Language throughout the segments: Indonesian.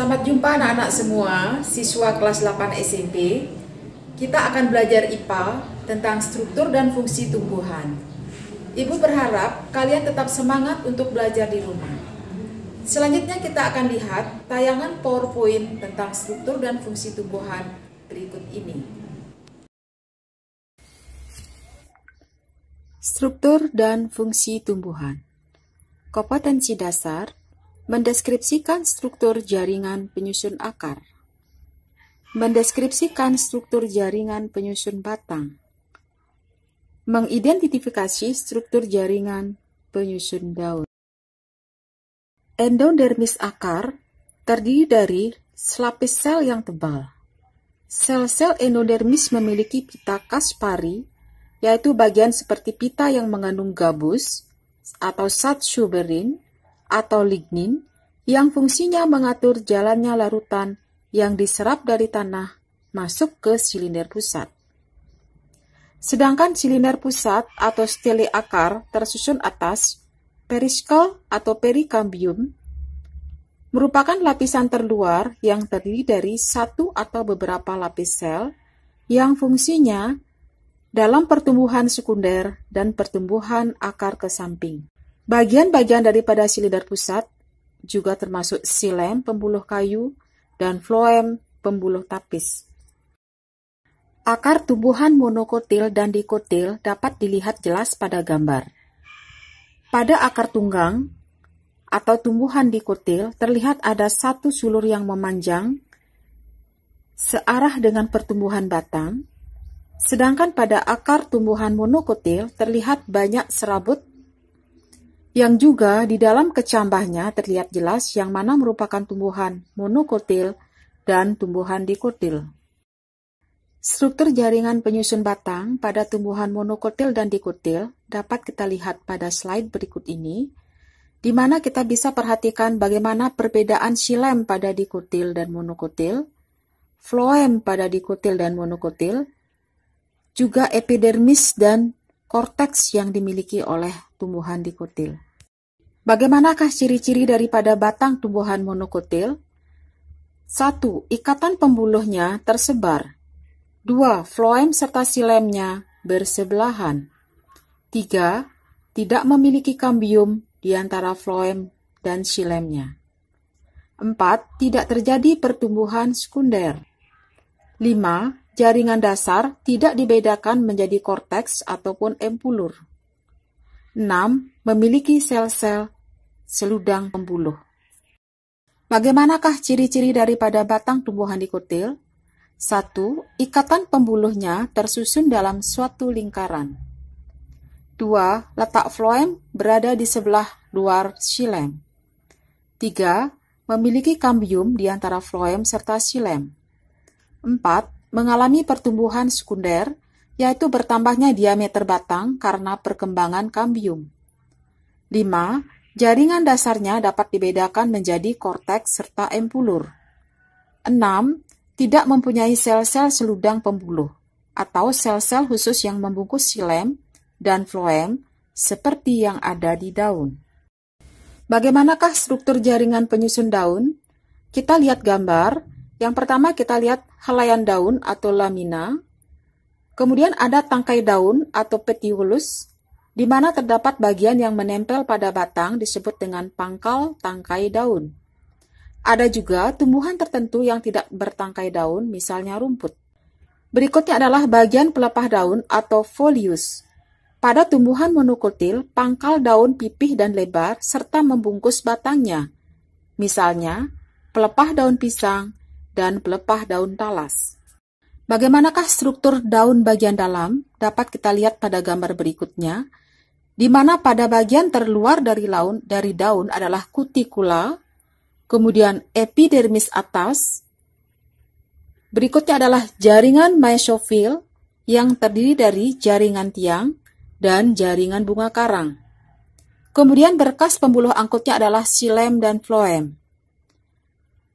Selamat jumpa anak-anak semua, siswa kelas 8 SMP. Kita akan belajar IPA tentang struktur dan fungsi tumbuhan. Ibu berharap kalian tetap semangat untuk belajar di rumah. Selanjutnya kita akan lihat tayangan PowerPoint tentang struktur dan fungsi tumbuhan berikut ini. Struktur dan fungsi tumbuhan. Kompetensi dasar mendeskripsikan struktur jaringan penyusun akar. Mendeskripsikan struktur jaringan penyusun batang. Mengidentifikasi struktur jaringan penyusun daun. Endodermis akar terdiri dari selapis sel yang tebal. Sel-sel endodermis memiliki pita khas pari, yaitu bagian seperti pita yang mengandung gabus atau suberin atau lignin yang fungsinya mengatur jalannya larutan yang diserap dari tanah masuk ke silinder pusat. Sedangkan silinder pusat atau stele akar tersusun atas periskel atau perikambium merupakan lapisan terluar yang terdiri dari satu atau beberapa lapis sel yang fungsinya dalam pertumbuhan sekunder dan pertumbuhan akar ke samping. Bagian-bagian daripada silinder pusat juga termasuk xilem pembuluh kayu dan floem pembuluh tapis. Akar tumbuhan monokotil dan dikotil dapat dilihat jelas pada gambar. Pada akar tunggang atau tumbuhan dikotil terlihat ada satu sulur yang memanjang searah dengan pertumbuhan batang, sedangkan pada akar tumbuhan monokotil terlihat banyak serabut yang juga di dalam kecambahnya terlihat jelas yang mana merupakan tumbuhan monokotil dan tumbuhan dikotil. Struktur jaringan penyusun batang pada tumbuhan monokotil dan dikotil dapat kita lihat pada slide berikut ini, di mana kita bisa perhatikan bagaimana perbedaan xilem pada dikotil dan monokotil, floem pada dikotil dan monokotil, juga epidermis dan korteks yang dimiliki oleh tumbuhan dikotil. Bagaimanakah ciri-ciri daripada batang tumbuhan monokotil? 1. Ikatan pembuluhnya tersebar. 2. Floem serta xilemnya bersebelahan. 3. Tidak memiliki kambium di antara floem dan xilemnya. 4. Tidak terjadi pertumbuhan sekunder. 5. Jaringan dasar tidak dibedakan menjadi korteks ataupun empulur. 6. Memiliki sel-sel seludang pembuluh. Bagaimanakah ciri-ciri daripada batang tumbuhan dikotil? 1. Ikatan pembuluhnya tersusun dalam suatu lingkaran. 2. Letak floem berada di sebelah luar xilem. 3. Memiliki kambium di antara floem serta xilem. 4. Mengalami pertumbuhan sekunder, yaitu bertambahnya diameter batang karena perkembangan kambium. 5. Jaringan dasarnya dapat dibedakan menjadi korteks serta empulur. 6. Tidak mempunyai sel-sel seludang pembuluh, atau sel-sel khusus yang membungkus xilem dan floem seperti yang ada di daun. Bagaimanakah struktur jaringan penyusun daun? Kita lihat gambar. Yang pertama kita lihat helaian daun atau lamina, kemudian ada tangkai daun atau petiolus, di mana terdapat bagian yang menempel pada batang disebut dengan pangkal tangkai daun. Ada juga tumbuhan tertentu yang tidak bertangkai daun, misalnya rumput. Berikutnya adalah bagian pelepah daun atau folius. Pada tumbuhan monokotil, pangkal daun pipih dan lebar serta membungkus batangnya, misalnya pelepah daun pisang dan pelepah daun talas. Bagaimanakah struktur daun bagian dalam? Dapat kita lihat pada gambar berikutnya, di mana pada bagian terluar dari daun adalah kutikula, kemudian epidermis atas. Berikutnya adalah jaringan mesofil yang terdiri dari jaringan tiang dan jaringan bunga karang. Kemudian berkas pembuluh angkutnya adalah xilem dan floem.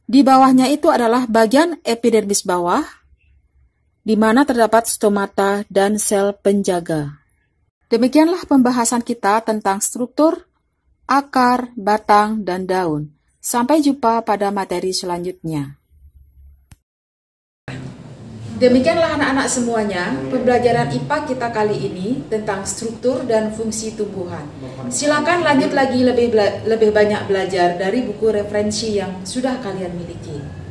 Di bawahnya itu adalah bagian epidermis bawah, di mana terdapat stomata dan sel penjaga. Demikianlah pembahasan kita tentang struktur, akar, batang, dan daun. Sampai jumpa pada materi selanjutnya. Demikianlah anak-anak semuanya, pembelajaran IPA kita kali ini tentang struktur dan fungsi tumbuhan. Silakan lanjut lagi lebih banyak belajar dari buku referensi yang sudah kalian miliki.